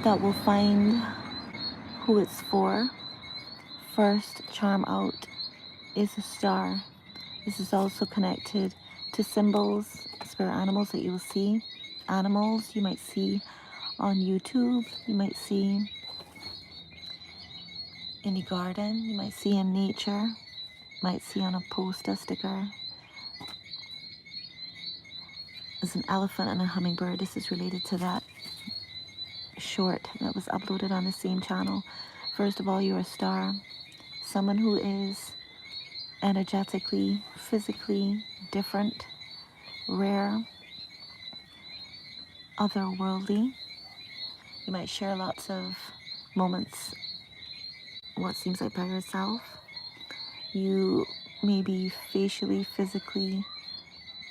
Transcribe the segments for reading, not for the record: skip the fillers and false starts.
that will find who it's for. First charm out is a star. This is also connected to symbols, spirit animals that you will see. Animals you might see on YouTube, you might see in the garden, you might see in nature, might see on a poster sticker. There's an elephant and a hummingbird. This is related to that short that was uploaded on the same channel. First of all, you're a star, someone who is energetically, physically different, rare, otherworldly. You might share lots of moments, what seems like by yourself. You may be facially, physically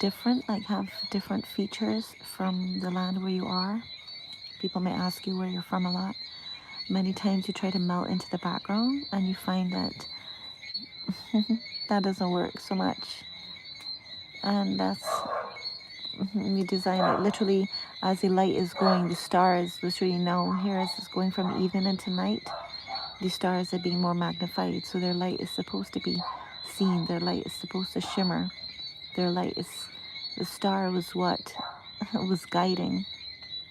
different, like have different features from the land where you are. People may ask you where you're from a lot. Many times you try to melt into the background and you find that that doesn't work so much. And that's, we design it literally as the light is going, the stars, which we know here as it's going from evening into night, the stars are being more magnified. So their light is supposed to be seen, their light is supposed to shimmer. Their light is, the star was what was guiding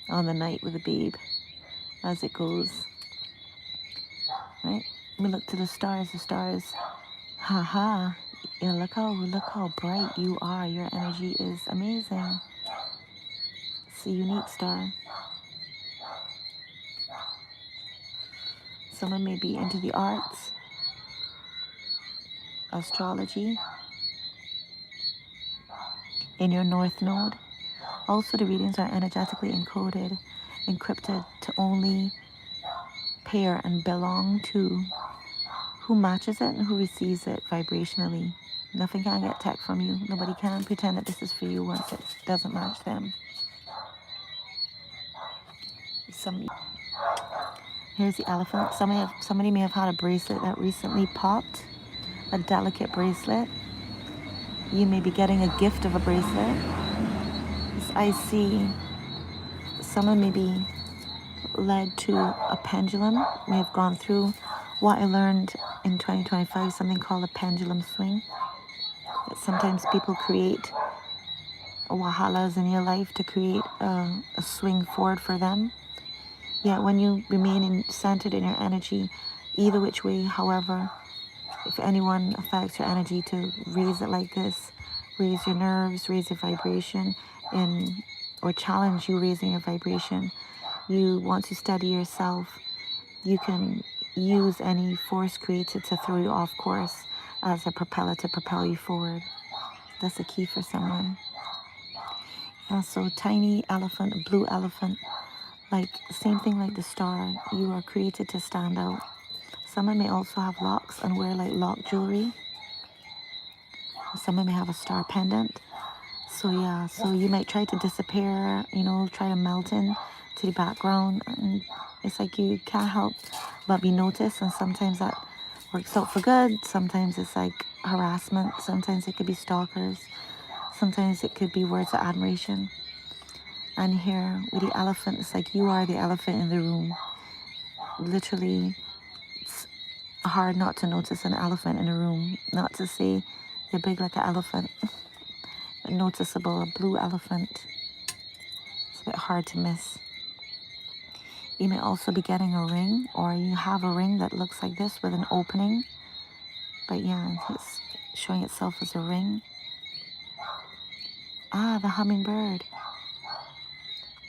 on the night with the babe as it goes, right? We look to the stars, haha, you know, look how bright you are. Your energy is amazing. It's a unique star. Someone may be into the arts, astrology, in your North Node. Also, the readings are energetically encoded, encrypted to only pair and belong to who matches it and who receives it vibrationally. Nothing can get tech from you. Nobody can pretend that this is for you once it doesn't match them. Here's the elephant. Somebody may have had a bracelet that recently popped, a delicate bracelet. You may be getting a gift of a bracelet. I see someone may be led to a pendulum, may have gone through what I learned in 2025, something called a pendulum swing. That sometimes people create wahalas in your life to create a swing forward for them. Yet when you remain centered in your energy, either which way, however, if anyone affects your energy to raise it like this, raise your nerves, raise your vibration, or challenge you raising your vibration, you want to steady yourself, you can use any force created to throw you off course as a propeller to propel you forward. That's a key for someone. So tiny elephant, a blue elephant, like same thing like the star, you are created to stand out. Someone may also have locks and wear like lock jewelry. Someone may have a star pendant. So yeah, so you might try to disappear, you know, try to melt in to the background, and it's like you can't help but be noticed, and sometimes that works out for good. Sometimes it's like harassment, sometimes it could be stalkers, sometimes it could be words of admiration. And here with the elephant, it's like you are the elephant in the room. Literally, it's hard not to notice an elephant in a room, not to say you're big like an elephant. Noticeable, a blue elephant. It's a bit hard to miss. You may also be getting a ring, or you have a ring that looks like this with an opening. But yeah, it's showing itself as a ring. Ah, the hummingbird.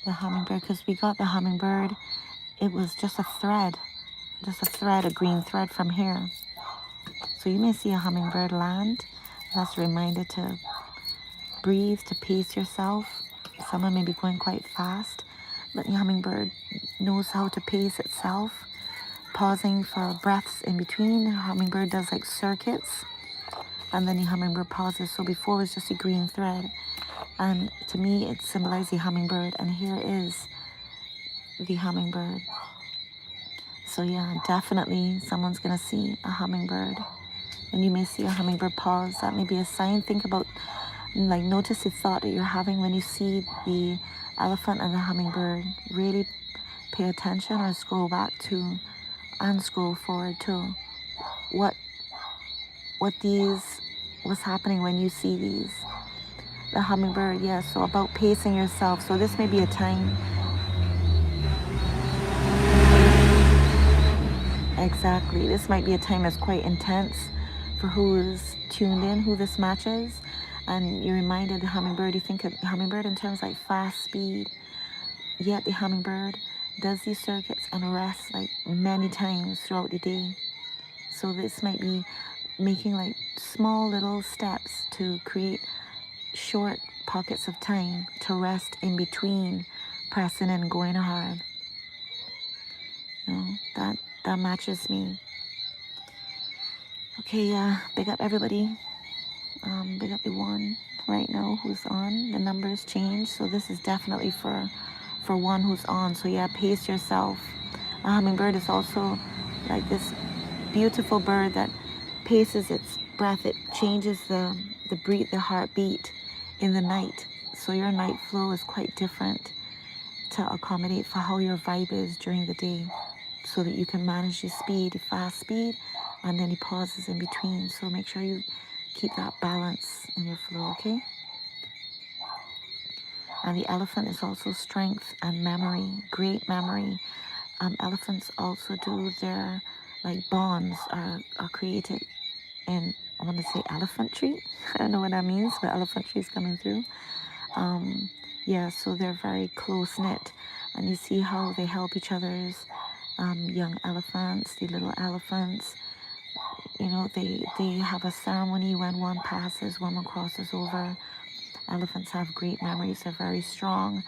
The hummingbird, because we got the hummingbird. It was just a thread, a green thread from here. So you may see a hummingbird land. That's a reminder to breathe, to pace yourself. Someone may be going quite fast, but the hummingbird knows how to pace itself, pausing for breaths in between. The hummingbird does like circuits, and then the hummingbird pauses. So before it was just a green thread, and to me it symbolized the hummingbird, and here is the hummingbird. So yeah, definitely someone's gonna see a hummingbird, and you may see a hummingbird pause. That may be a sign. Think about, like, notice the thought that you're having when you see the elephant and the hummingbird. Really pay attention or scroll back to and scroll forward to what what's happening when you see these. The hummingbird, yeah, so about pacing yourself. So this may be a time. Exactly. This might be a time that's quite intense for who's tuned in, who this matches. And you're reminded the hummingbird, you think of hummingbird in terms like fast speed, yet the hummingbird does these circuits and rests like many times throughout the day. So this might be making like small little steps to create short pockets of time to rest in between pressing and going hard. You know, that matches me. Okay, big up everybody. Big up the one right now who's on. The numbers change, so this is definitely for one who's on. So yeah, pace yourself. A hummingbird is also like this beautiful bird that paces its breath. It changes the heartbeat in the night. So your night flow is quite different to accommodate for how your vibe is during the day, so that you can manage your speed, the fast speed, and then the pauses in between. So make sure you keep that balance in your flow, okay? And the elephant is also strength and memory, great memory. Elephants also do their, like, bonds are created in, I want to say elephant tree. I don't know what that means, but elephant tree is coming through. Yeah, so they're very close knit, and you see how they help each other's young elephants, the little elephants. You know, they have a ceremony when one passes, when one crosses over. Elephants have great memories, they're very strong.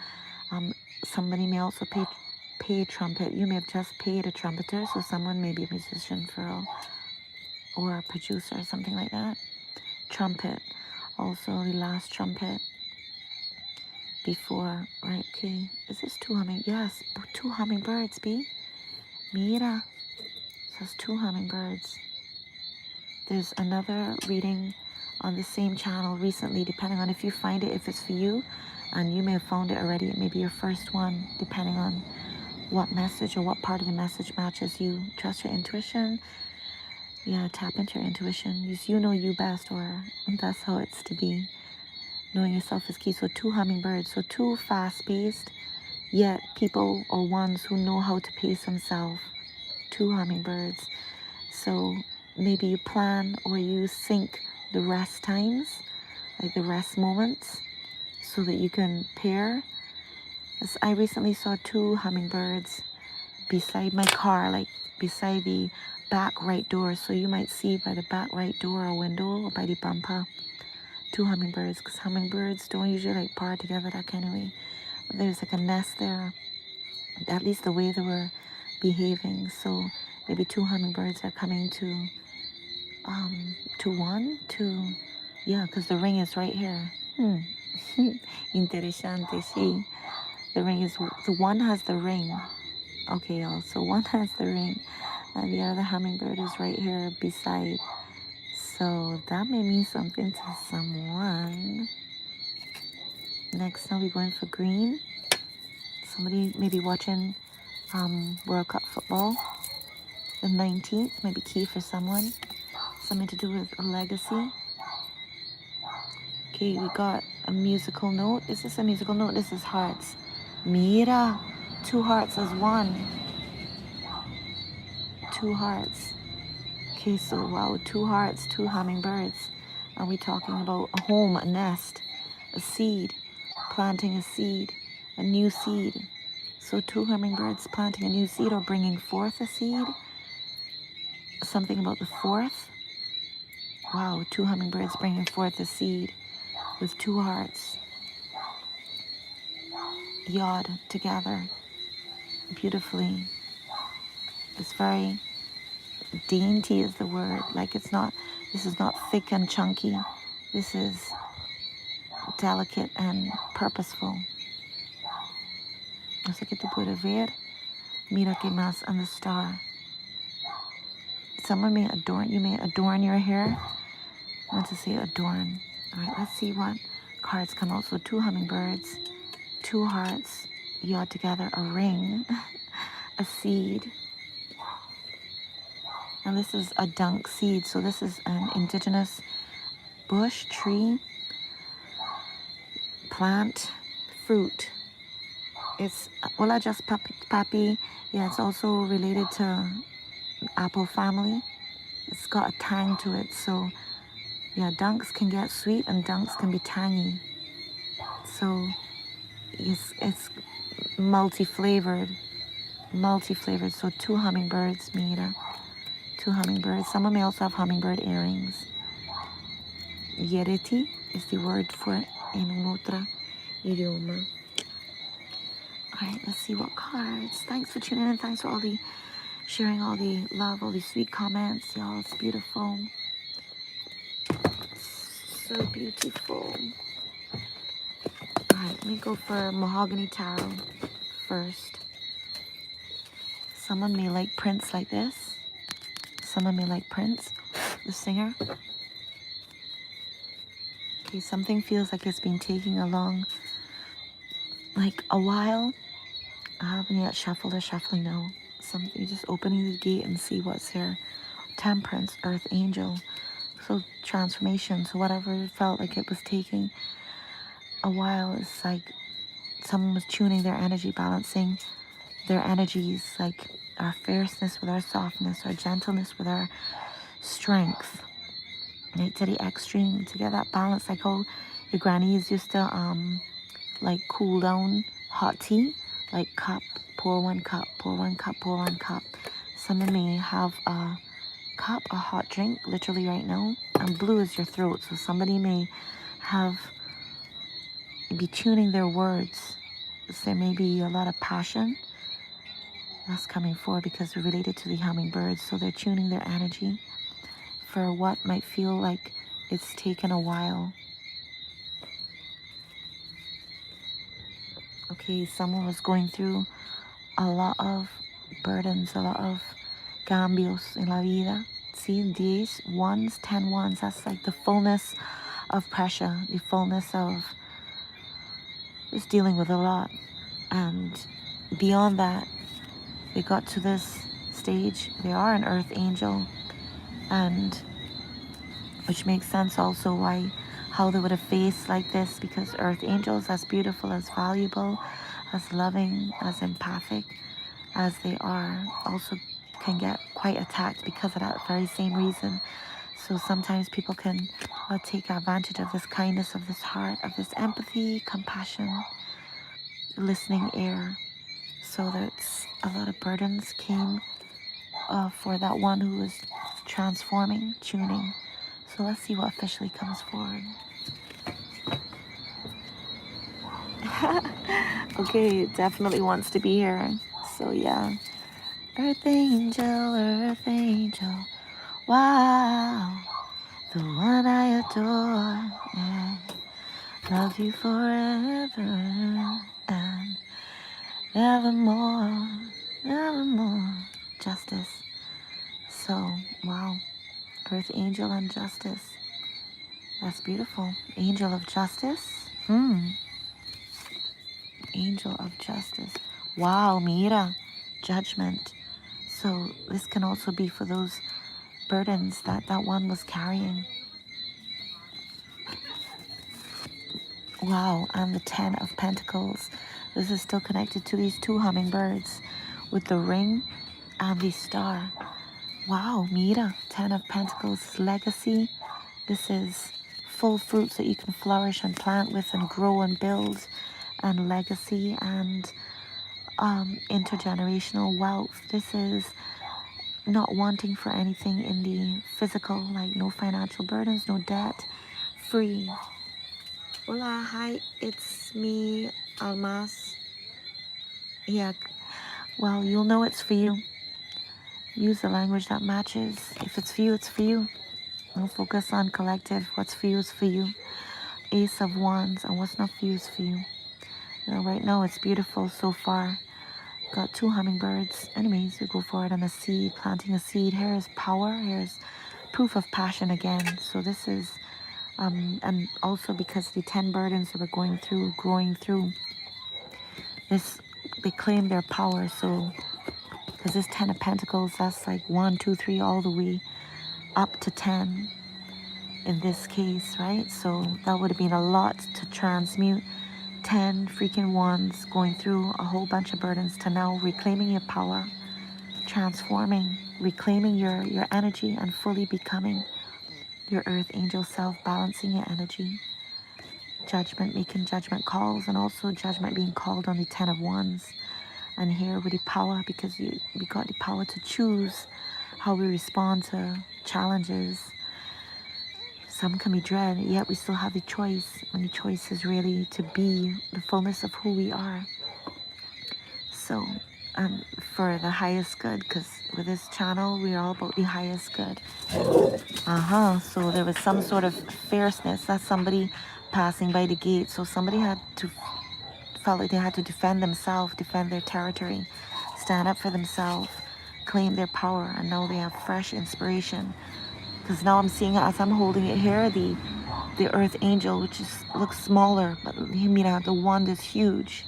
Somebody may also pay trumpet. You may have just paid a trumpeter, so someone may be a musician or a producer or something like that. Trumpet, also the last trumpet before, right? Okay, is this yes, two hummingbirds, B. Mira, so it's two hummingbirds. There's another reading on the same channel recently, depending on if you find it, if it's for you, and you may have found it already. It may be your first one, depending on what message or what part of the message matches you. Trust your intuition. Yeah, tap into your intuition. You know you best, or that's how it's to be. Knowing yourself is key. So two hummingbirds, so two fast-paced, yet people or ones who know how to pace themselves. Two hummingbirds. So maybe you plan or you sync the rest times, like the rest moments, so that you can pair. As I recently saw two hummingbirds beside my car, like beside the back right door. So you might see by the back right door or window or by the bumper, two hummingbirds, because hummingbirds don't usually like par together that kind of way. There's like a nest there, at least the way they were behaving. So maybe two hummingbirds are coming to yeah, because the ring is right here. Interesante, sí. The ring is, the one has the ring. Okay, y'all, so one has the ring, and the other hummingbird is right here beside. So that may mean something to someone. Next, now we're going for green. Somebody may be watching World Cup football. The 19th may be key for someone. Something to do with a legacy. Okay, we got a musical note. Is this a musical note? This is hearts. Mira, two hearts as one. Two hearts. Okay, so wow, two hearts, two hummingbirds. Are we talking about a home, a nest, a seed, planting a seed, a new seed? So two hummingbirds planting a new seed or bringing forth a seed. Something about the fourth. Wow, two hummingbirds bringing forth a seed with two hearts. Yod together beautifully. It's very dainty is the word. Like this is not thick and chunky. This is delicate and purposeful. Así que tú puedes ver, mira que más, and the star. Someone may adorn, you may adorn your hair. I want to say adorn. All right, let's see what cards come out. So two hummingbirds, two hearts, yod together, a ring. a seed. And this is a dunk seed. So this is an indigenous bush, tree, plant, fruit. It's Ola just papi. Yeah, it's also related to apple family. It's got a tang to it. So yeah, dunks can get sweet and dunks can be tangy. So it's multi-flavored. So 2 hummingbirds, Mira. 2 hummingbirds. Someone may also have hummingbird earrings. Yereti is the word for it in otra idioma. All right, let's see what cards. Thanks for tuning in. Thanks for all the sharing, all the love, all the sweet comments. Y'all, it's beautiful. So beautiful. All right, let me go for Mahogany Tarot first. Someone may like Prince like this. Someone may like Prince, the singer. Okay, something feels like it's been taking like a while. I haven't yet shuffled or shuffling now. Something just opening the gate and see what's here. Temperance, Earth Angel. So transformation. So whatever felt like it was taking a while, it's like someone was tuning their energy, balancing their energies, like our fierceness with our softness, our gentleness with our strength, right, to the extreme, to get that balance. Like how your grannies used to like cool down hot tea, like cup, pour 1 cup, pour 1 cup, pour 1 cup. Someone may have a cup, a hot drink, literally right now, and blue is your throat. So somebody may be tuning their words. So there may be a lot of passion that's coming forward because we're related to the hummingbirds. So they're tuning their energy for what might feel like it's taken a while. Okay, someone was going through a lot of burdens, a lot of cambios en la vida. See, 10 ones, 10 ones, that's like the fullness of pressure, the fullness of just dealing with a lot. And beyond that, they got to this stage. They are an earth angel, and which makes sense also how they would have faced like this, because earth angels, as beautiful, as valuable, as loving, as empathic as they are, also can get quite attacked because of that very same reason. So sometimes people can take advantage of this kindness, of this heart, of this empathy, compassion, listening ear. So that's a lot of burdens came for that one who was transforming, tuning. So let's see what officially comes forward. Okay, it definitely wants to be here. So yeah. Earth angel, wow, the one I adore, yeah. Love you forever and evermore, evermore. Justice. So, wow, Earth angel and justice. That's beautiful. Angel of justice. Angel of justice. Wow, mira, judgment. So this can also be for those burdens that one was carrying. Wow, and the 10 of Pentacles. This is still connected to these 2 hummingbirds with the ring and the star. Wow, mira, 10 of Pentacles, legacy. This is full fruits that you can flourish and plant with and grow and build, and legacy and intergenerational wealth. This is not wanting for anything in the physical, like no financial burdens, no debt, free. Hola, hi, it's me, Almas. Yeah, well, you'll know it's for you. Use the language that matches. If it's for you, it's for you. Don't focus on collective. What's for you is for you. Ace of Wands, and what's not for you is for you. Right now, it's beautiful so far. Got 2 hummingbirds. Anyways, we go forward on a seed, planting a seed. Here is power. Here's proof of passion again. So this is, and also because the 10 burdens that we're going through, growing through, this, they claim their power. So Because this 10 of Pentacles, that's like 1, 2, 3, all the way up to 10 in this case, right? So that would have been a lot to transmute. 10 freaking ones going through a whole bunch of burdens to now reclaiming your power, transforming, reclaiming your energy and fully becoming your earth angel self, balancing your energy. Judgment, making judgment calls, and also judgment being called on the 10 of wands. And here with the power, because we got the power to choose how we respond to challenges. Some can be dread, yet we still have the choice, and the choice is really to be the fullness of who we are. So, for the highest good, because with this channel, we're all about the highest good. So there was some sort of fierceness. That's somebody passing by the gate. So somebody felt like they had to defend themselves, defend their territory, stand up for themselves, claim their power, and now they have fresh inspiration. Because now I'm seeing it as I'm holding it here, the earth angel, which looks smaller, but the wand is huge.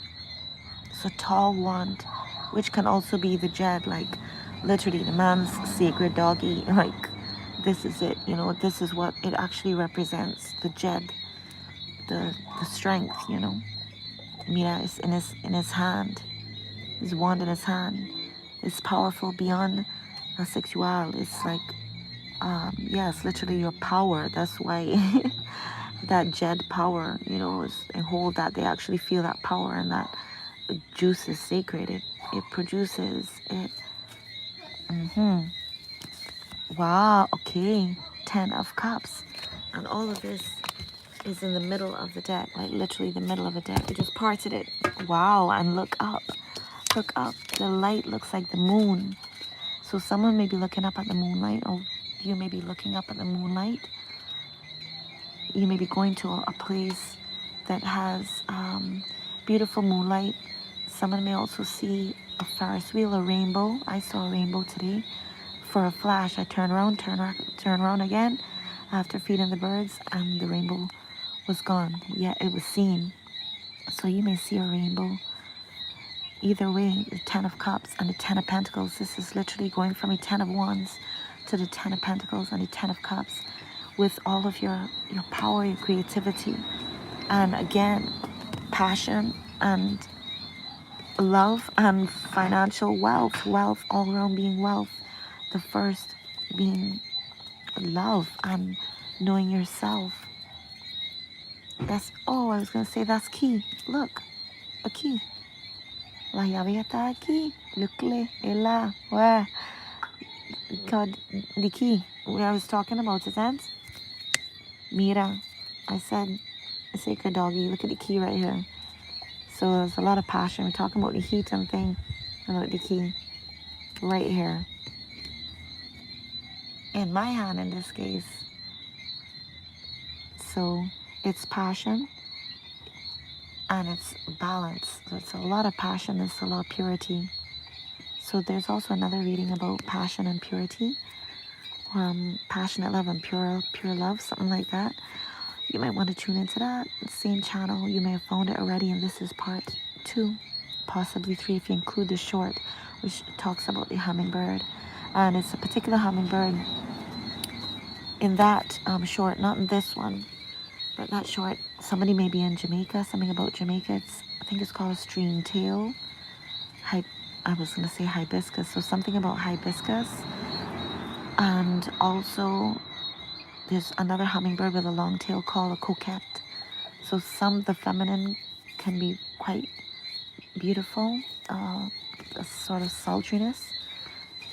It's a tall wand, which can also be the Jed, like literally the man's sacred doggy, like this is it, this is what it actually represents, the Jed, the strength, Mira is in his hand, his wand in his hand. It's powerful beyond a sexual. It's like, it's literally your power. That's why that Jed power, and hold that, they actually feel that power, and that juice is sacred. It produces it. Wow, okay. 10 of Cups. And all of this is in the middle of the deck, like literally the middle of the deck. It just parted it. Wow, and look up. Look up. The light looks like the moon. So someone may be looking up at the moonlight, or you may be looking up at the moonlight. You may be going to a place that has beautiful moonlight. Someone may also see a Ferris wheel, a rainbow. I saw a rainbow today. For a flash, I turn around again after feeding the birds, and the rainbow was gone. Yet it was seen. So you may see a rainbow. Either way, the 10 of Cups and the 10 of Pentacles. This is literally going from a 10 of Wands to the 10 of Pentacles and the 10 of Cups, with all of your power, your creativity, and again, passion and love and financial wealth all around being wealth. The first being love and knowing yourself. I was going to say that's key. Look, a key. La llave está aquí. Lookle, ella, where? God, the key. What I was talking about is that. Mira, I said, sacred doggy. Look at the key right here. So there's a lot of passion. We're talking about the heat and thing. About the key. Right here. In my hand in this case. So it's passion. And it's balance. So it's a lot of passion. It's a lot of purity. So there's also another reading about passion and purity. Passionate love and pure love. Something like that. You might want to tune into that same channel. You may have found it already, and this is part 2, possibly 3 if you include the short, which talks about the hummingbird. And it's a particular hummingbird in that short, not in this one, but that short. Somebody may be in Jamaica, something about Jamaica. I think it's called a stream tail. I was going to say hibiscus, so something about hibiscus. And also there's another hummingbird with a long tail called a coquette. So the feminine can be quite beautiful, a sort of sultriness.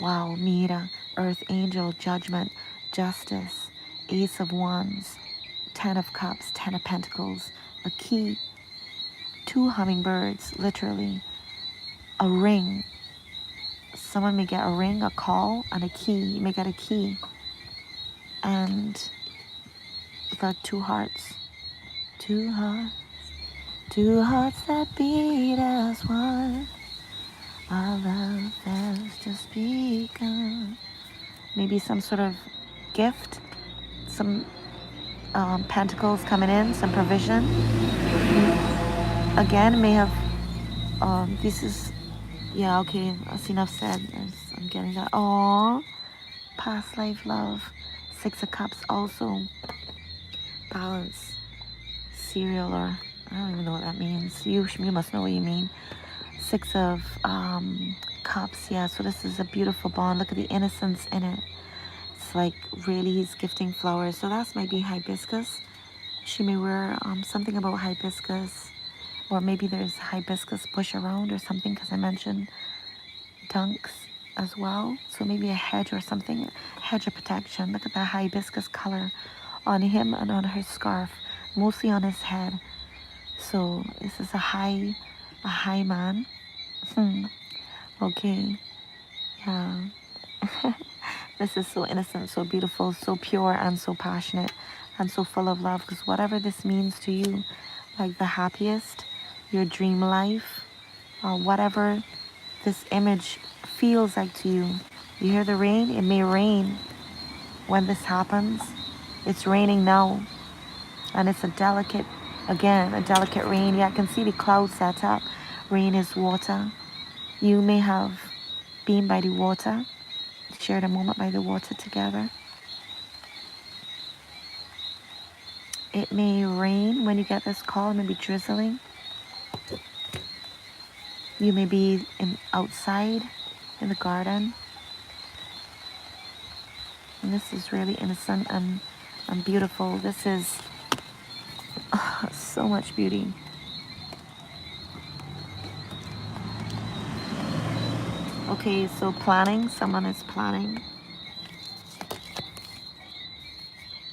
Wow, Mira, Earth Angel, Judgment, Justice, Ace of Wands, 10 of Cups, 10 of Pentacles, a key, 2 hummingbirds, literally, a ring. Someone may get a ring, a call, and a key. You may get a key. And the 2 hearts. 2 hearts. 2 hearts that beat as one. Our love has just begun. Maybe some sort of gift. Some pentacles coming in. Some provision. Again, may have... this is Yeah, okay, that's enough said. I'm getting that. Oh, past life love. Six of Cups also. Balance. Cereal, or I don't even know what that means. You must know what you mean. Six of Cups, yeah. So this is a beautiful bond. Look at the innocence in it. It's like really he's gifting flowers. So that might be hibiscus. She may wear something about hibiscus, or maybe there's hibiscus bush around or something, because I mentioned dunks as well. So maybe a hedge or something, hedge of protection. Look at that hibiscus color on him and on her scarf, mostly on his head. So this is a high man. Okay, yeah. This is so innocent, so beautiful, so pure, and so passionate, and so full of love. Because whatever this means to you, like the happiest, your dream life, whatever this image feels like to you. You hear the rain? It may rain when this happens. It's raining now, and it's a delicate rain. Yeah, I can see the clouds set up. Rain is water. You may have been by the water, shared a moment by the water together. It may rain when you get this call, it may be drizzling. You may be outside in the garden. And this is really innocent and beautiful. This is so much beauty. Okay, so planning, someone is planning.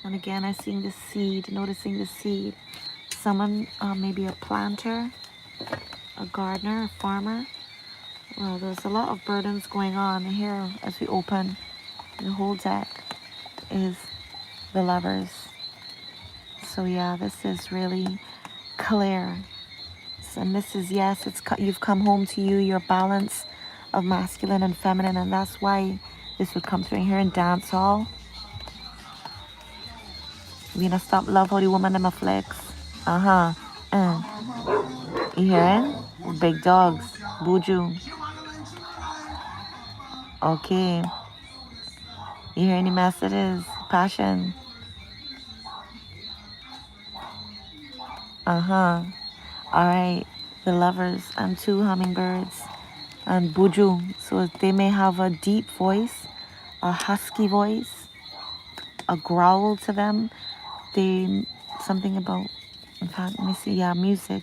And again, I see the seed, noticing the seed. Someone, maybe a planter, a gardener, a farmer. Well, there's a lot of burdens going on here as we open the whole deck is the Lovers. So yeah, this is really clear. And this is, yes, you've come home to your balance of masculine and feminine, and that's why this would come through here in dance hall. We're gonna stop love how the woman them a flex. Uh-huh. You hear it? Big dogs. Buju. Okay. You hear any messages? Passion. Uh-huh. All right. The Lovers and two hummingbirds and Buju. So they may have a deep voice, a husky voice, a growl to them. They something about, in fact, let me see. Yeah, music,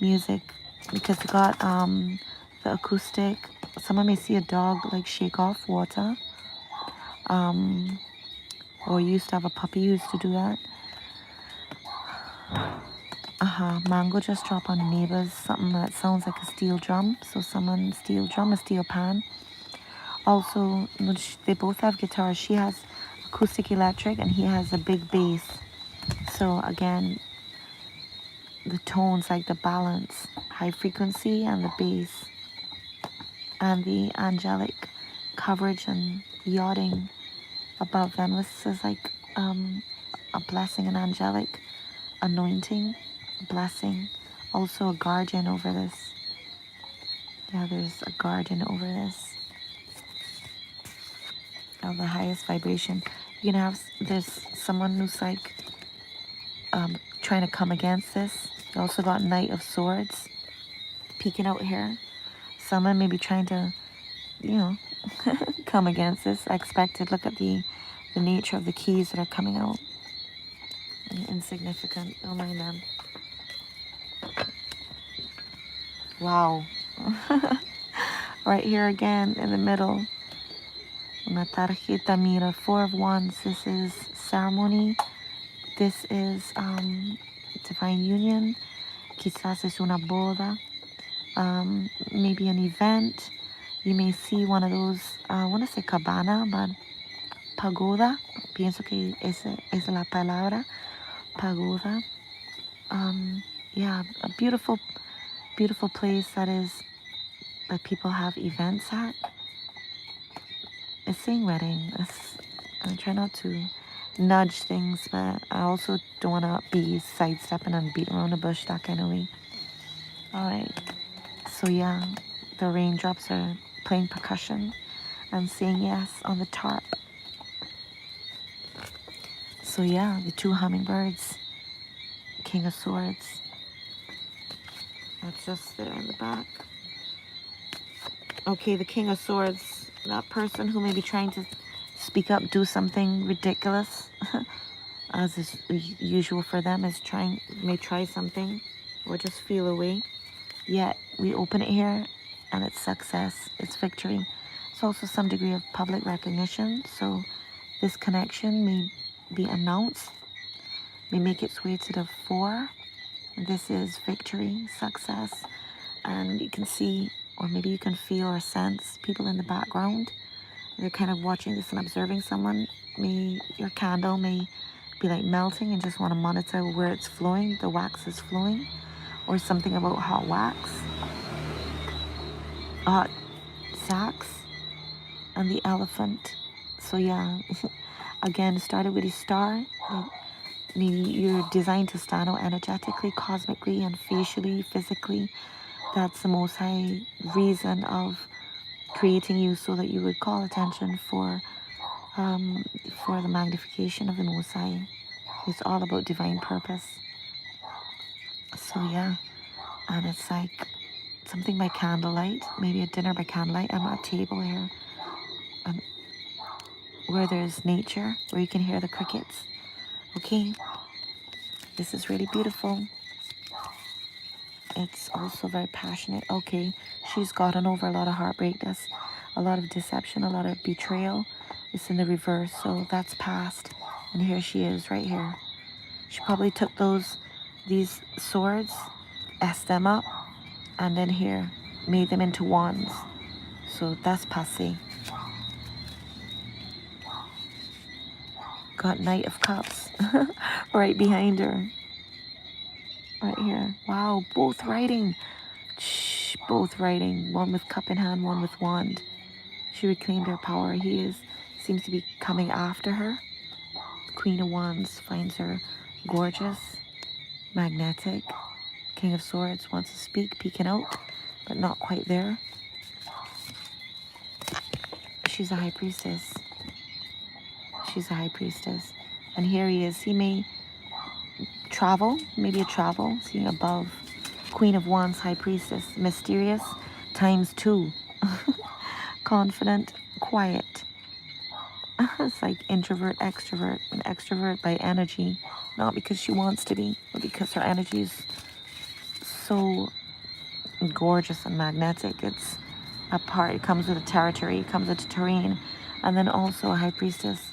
because they got the acoustic. Someone may see a dog like shake off water. Or used to have a puppy who used to do that. Mango just dropped on neighbors. Something that sounds like a steel drum. So someone steel drum, a steel pan. Also, they both have guitars. She has acoustic electric and he has a big bass. So again, the tones, like the balance, high frequency and the bass, and the angelic coverage and yachting above them. This is like a blessing, an angelic anointing, blessing. Also a guardian over this. Yeah, there's a guardian over this of the highest vibration. You can have, there's someone who's like trying to come against this. You also got Knight of Swords peeking out here. Someone may be trying to, you know, come against this. I expected. Look at the nature of the keys that are coming out. Insignificant. Don't mind them. Wow. Right here again in the middle. Una tarjeta mira. Four of Wands. This is ceremony. This is divine union. Quizás es una boda. Maybe an event. You may see one of those, I want to say cabana, but pagoda. Pienso que esa es la palabra. Pagoda. Yeah, a beautiful, beautiful place that people have events at. It's saying wedding. I try not to nudge things, but I also don't want to be sidestepping and beating around the bush that kind of way. All right. So yeah, the raindrops are playing percussion and saying yes on the tarp. So yeah, the 2 hummingbirds, King of Swords. That's just there in the back. Okay, the King of Swords, that person who may be trying to speak up, do something ridiculous, as is usual for them, may try something or just feel away. Yet we open it here and it's success, it's victory. It's also some degree of public recognition. So this connection may be announced, may make its way to the fore. This is victory, success, and you can see, or maybe you can feel or sense people in the background. They're kind of watching this and observing someone. Your candle may be like melting and just want to monitor where it's flowing, the wax is flowing, or something about hot wax, hot sacks, and the elephant. So yeah, again, started with a star. You're designed to stand out energetically, cosmically, and facially, physically. That's the Most High reason of creating you, so that you would call attention for the magnification of the Most High. It's all about divine purpose. So yeah, and it's like something by candlelight, maybe a dinner by candlelight. I'm at a table here, where there's nature, where you can hear the crickets. Okay, this is really beautiful. It's also very passionate. Okay, she's gotten over a lot of heartbreak. That's a lot of deception, a lot of betrayal. It's in the reverse, so that's past. And here she is, right here. She probably took these swords, essed them up, and then here, made them into wands. So that's passé. Got Knight of Cups right behind her. Right here. Wow, both riding. Shh, both riding. One with cup in hand, one with wand. She reclaimed her power. Seems to be coming after her. Queen of Wands finds her gorgeous, magnetic. King of Swords wants to speak, peeking out, but not quite there. She's a high priestess. She's a high priestess. And here he is. He may travel, maybe a travel, seeing above. Queen of Wands, high priestess. Mysterious times 2. Confident, quiet. It's like introvert, extrovert. An extrovert by energy, not because she wants to be, but because her energy is so gorgeous and magnetic. It's a part, it comes with a territory, it comes with a terrain. And then also a high priestess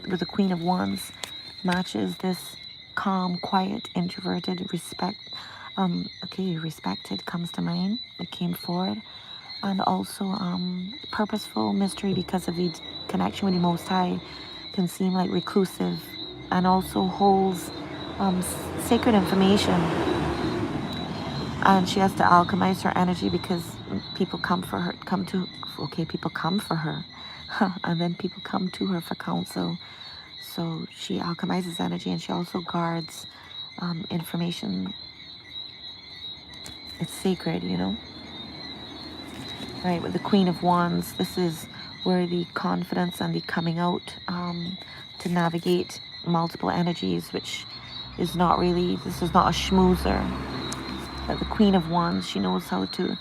with the Queen of Wands matches this calm, quiet, introverted, respected comes to mind. It came forward. And also purposeful mystery, because of the connection with the Most High, can seem like reclusive, and also holds sacred information. And she has to alchemize her energy, because people come for her, people come for her, and then people come to her for counsel. So she alchemizes energy, and she also guards information. It's sacred, you know? Right, with the Queen of Wands, this is where the confidence and the coming out to navigate multiple energies, which is not really, this is not a schmoozer. But the Queen of Wands, she knows how to,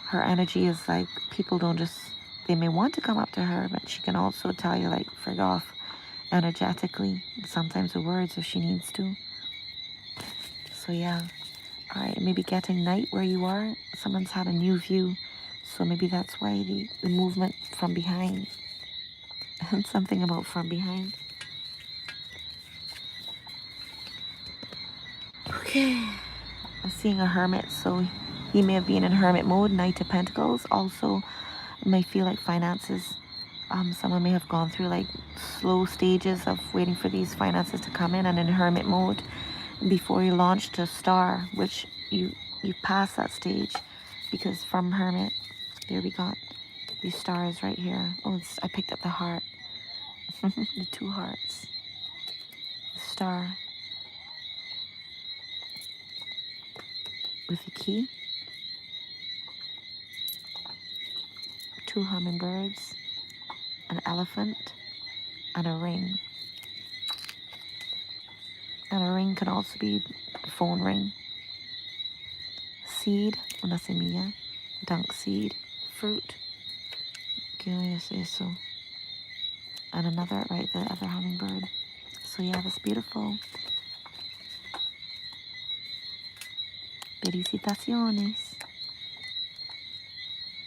her energy is like, people don't just, they may want to come up to her, but she can also tell you, like, frig off energetically, sometimes with words if she needs to. So yeah, all right, maybe getting night where you are, someone's had a new view. So maybe that's why the movement from behind, and something about from behind. Okay, I'm seeing a hermit, so he may have been in hermit mode. Knight of Pentacles. Also, it may feel like finances. Someone may have gone through like slow stages of waiting for these finances to come in, and in hermit mode before you launch to star, which you pass that stage, because from hermit, there we got these stars right here. Oh, I picked up the heart. The 2 hearts. The star. With the key. 2 hummingbirds, an elephant, and a ring. And a ring can also be a phone ring. Seed, una semilla, dunk seed, fruit. ¿Qué es eso? And another, right, the other hummingbird. So yeah, that's beautiful. Felicitaciones.